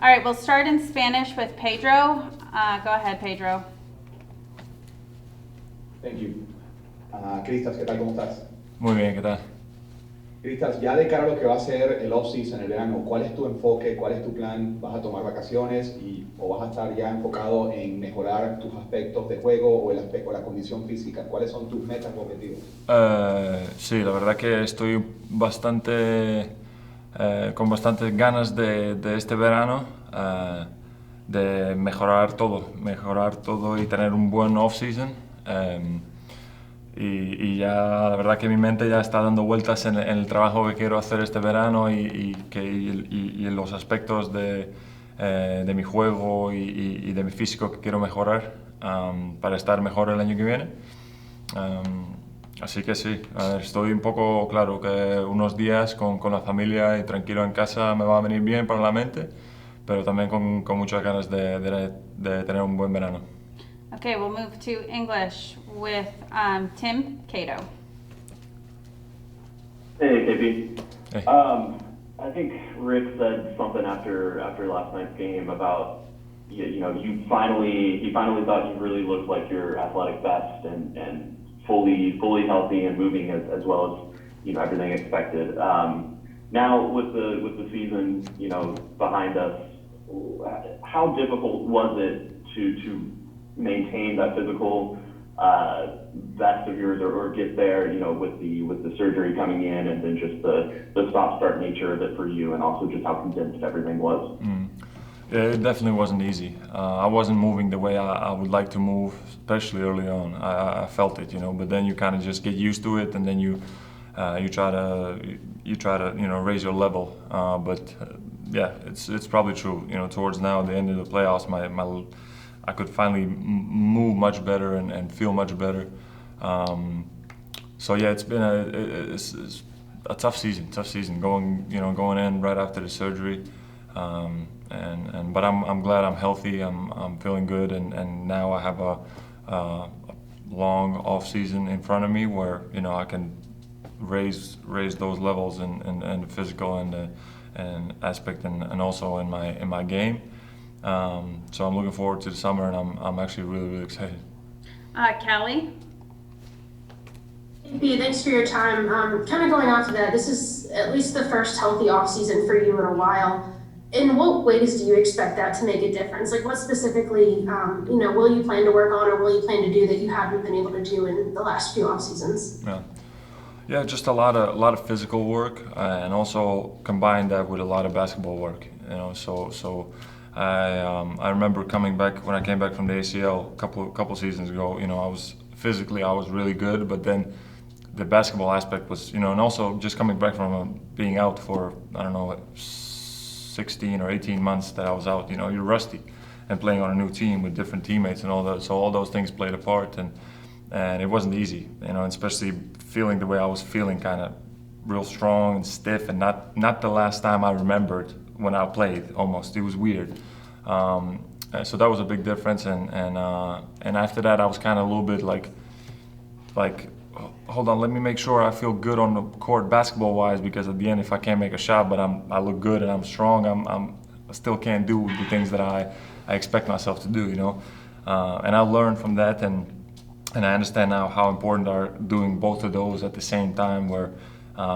All right, we'll start in Spanish with Pedro. Go ahead, Pedro. Thank you. Kristaps, ¿qué tal? ¿Cómo estás? Muy bien, ¿qué tal? Kristaps, ya de cara a lo que va a ser el off-season, el verano, ¿cuál es tu enfoque? ¿Cuál es tu plan? ¿Vas a tomar vacaciones o vas a estar ya enfocado en mejorar tus aspectos de juego o el aspecto, la condición física? ¿Cuáles son tus metas o objetivos? Sí, la verdad que estoy con bastantes ganas de este verano, de mejorar todo y tener un buen off-season. Y ya la verdad que mi mente ya está dando vueltas en el trabajo que quiero hacer este verano y los aspectos de mi juego y de mi físico que quiero mejorar para estar mejor el año que viene. Así que sí, a ver, estoy un poco claro que unos días con la familia y tranquilo en casa me va a venir bien para la mente, pero también con muchas ganas de tener un buen verano. Okay, we'll move to English with Tim Cato. Hey, KP. Hey. I think Rick said something after last night's game about he finally thought you really looked like your athletic best and fully healthy and moving as well as everything expected. Now with the season behind us, how difficult was it to maintain that physical best of yours or get there, with the surgery coming in and then just the stop-start nature of it for you and also just how condensed everything was? Yeah, it definitely wasn't easy. I wasn't moving the way I would like to move, especially early on. I felt it, but then you kind of just get used to it and then you try to raise your level. Yeah, it's probably true. Towards now the end of the playoffs, I could finally move much better and feel much better. So yeah, it's been a tough season going in right after the surgery. But I'm glad I'm healthy. I'm feeling good, and now I have a long off season in front of me where I can raise those levels and the physical and aspect and also in my game. So I'm looking forward to the summer, and I'm actually really excited. Callie? B, thanks for your time. Kind of going off of that, this is at least the first healthy offseason for you in a while. In what ways do you expect that to make a difference? Like what specifically, will you plan to work on or will you plan to do that you haven't been able to do in the last few off seasons? Yeah, just a lot of physical work, and also combine that with a lot of basketball work. So I remember coming back when I came back from the ACL a couple seasons ago. I was physically really good, but then the basketball aspect was, and also just coming back from being out for 16 or 18 months that I was out. You're rusty, and playing on a new team with different teammates and all that. So all those things played a part, and it wasn't easy. Especially feeling the way I was feeling, kind of real strong and stiff, and not the last time I remembered when I played. Almost, it was weird. So that was a big difference, and after that I was kind of a little bit like, hold on, let me make sure I feel good on the court basketball-wise, because at the end, if I can't make a shot, but I look good and I'm strong, I still can't do the things that I expect myself to do, And I learned from that, and I understand now how important are doing both of those at the same time, where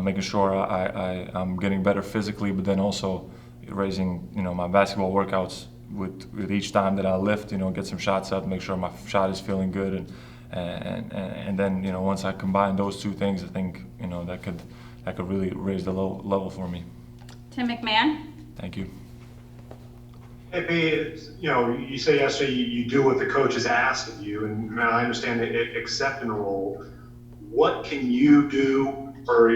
making sure I'm getting better physically, but then also raising, my basketball workouts with each time that I lift, get some shots up, make sure my shot is feeling good, and then once I combine those two things, I think that could really raise the level for me. Tim McMahon? Thank you. Hey, you say yesterday you do what the coach has asked of you, and I understand accepting the role. What can you do, or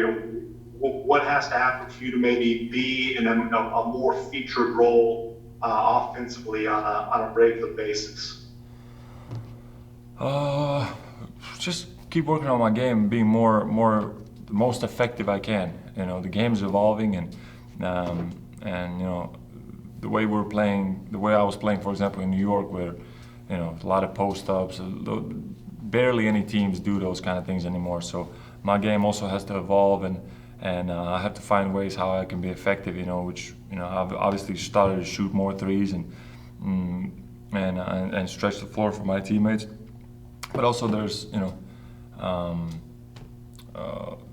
what has to happen for you to maybe be in a more featured role offensively on a regular basis? Just keep working on my game, being more the most effective I can. The game's evolving, and the way we're playing, the way I was playing, for example, in New York, where a lot of post-ups, barely any teams do those kind of things anymore. So my game also has to evolve, and I have to find ways how I can be effective. Which I've obviously started to shoot more threes and stretch the floor for my teammates. But also there's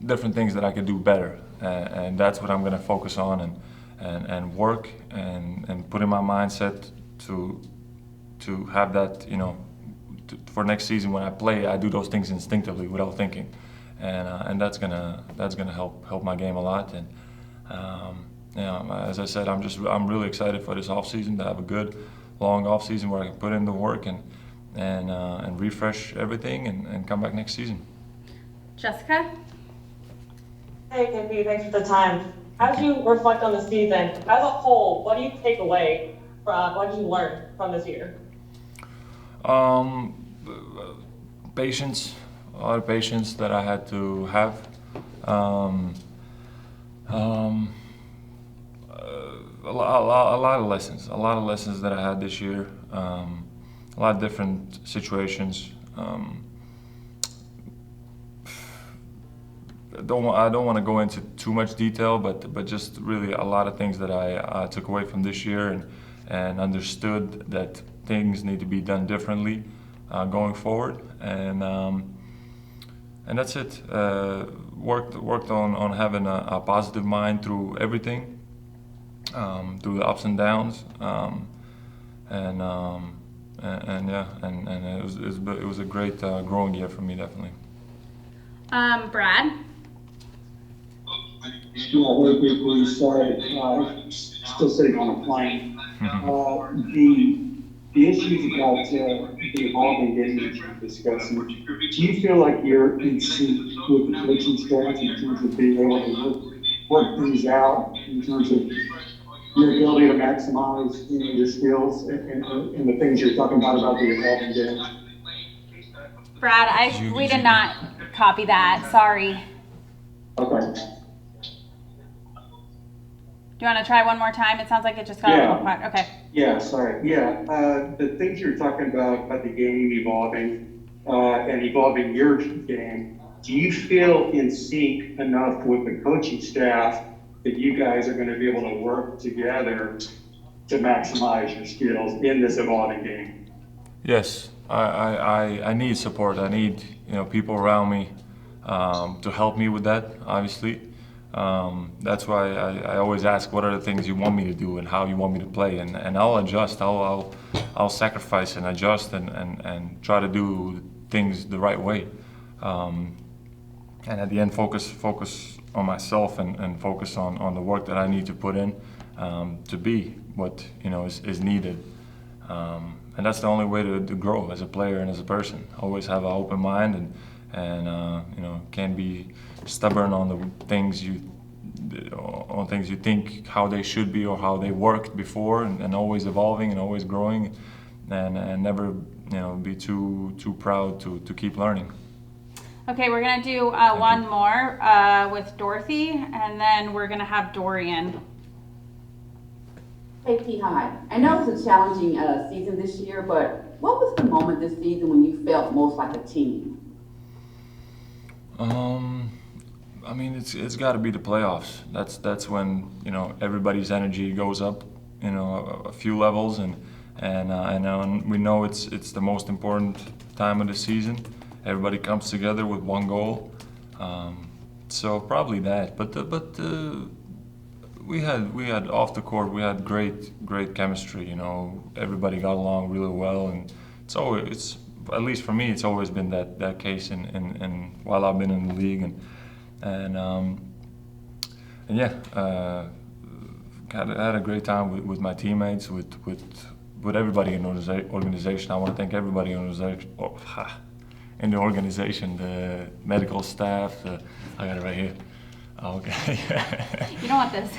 different things that I can do better, and that's what I'm going to focus on and work and put in my mindset to have that, for next season when I play, I do those things instinctively without thinking, and that's gonna help my game a lot. And as I said, I'm really excited for this off season, to have a good long off season where I can put in the work and refresh everything and come back next season. Jessica? Hey, KP, thanks for the time. As you reflect on the season, as a whole, what do you take away what did you learn from this year? Patience, a lot of patience that I had to have. A lot of lessons that I had this year. A lot of different situations. I don't want to go into too much detail, but just really a lot of things that I took away from this year and understood that things need to be done differently going forward, and that's it. Worked on having a positive mind through everything, through the ups and downs, and it was a great growing year for me, definitely. Brad? Yeah, really quickly, sorry, still sitting on a plane. The issues about the evolving game that you're discussing, do you feel like you're in sync with the coaching staff in terms of being able to work things out in terms of your ability to maximize your skills and the things you're talking about the evolving game? Brad, we did not copy that. Sorry. Okay. Do you want to try one more time? It sounds like it just got a little quiet. Okay. Yeah, sorry. Yeah, the things you're talking about the game evolving and evolving your game, do you feel in sync enough with the coaching staff that you guys are going to be able to work together to maximize your skills in this evolving game? Yes, I need support. I need people around me to help me with that, obviously. That's why I always ask, what are the things you want me to do and how you want me to play, and I'll adjust. I'll sacrifice and adjust and try to do things the right way. And at the end, focus on myself and focus on the work that I need to put in to be what is needed. And that's the only way to grow as a player and as a person. Always have an open mind and can't be stubborn on the things you think how they should be or how they worked before, and always evolving and always growing, and never be too proud to keep learning. Okay, we're gonna do one more with Dorothy, and then we're gonna have Dorian. KP, hi. I know it was a challenging season this year, but what was the moment this season when you felt most like a team? I mean, it's got to be the playoffs. That's when everybody's energy goes up, a few levels, and we know it's the most important time of the season. Everybody comes together with one goal, so probably that. But we had off the court, we had great chemistry. Everybody got along really well, and it's at least for me, it's always been that case in while I've been in the league, and yeah, had a great time with my teammates, with everybody in the organization. I want to thank everybody in the organization, the medical staff. I got it right here. Okay. You don't want this.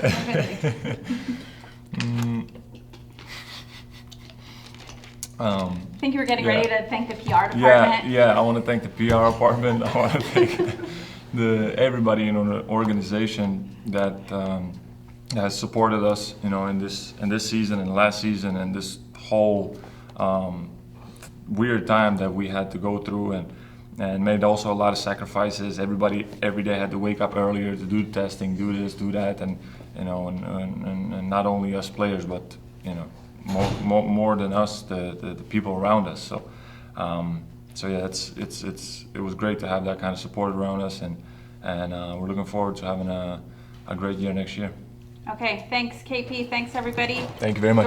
I think you were getting ready to thank the PR department. Yeah. I want to thank the PR department. I want to thank everybody in the organization that has supported us, in this season and last season and this whole weird time that we had to go through, and made also a lot of sacrifices. Everybody every day had to wake up earlier to do testing, do this, do that, and and not only us players, but more than us, the people around us. So yeah, it was great to have that kind of support around us, and we're looking forward to having a great year next year. Okay, thanks KP, thanks everybody. Thank you very much.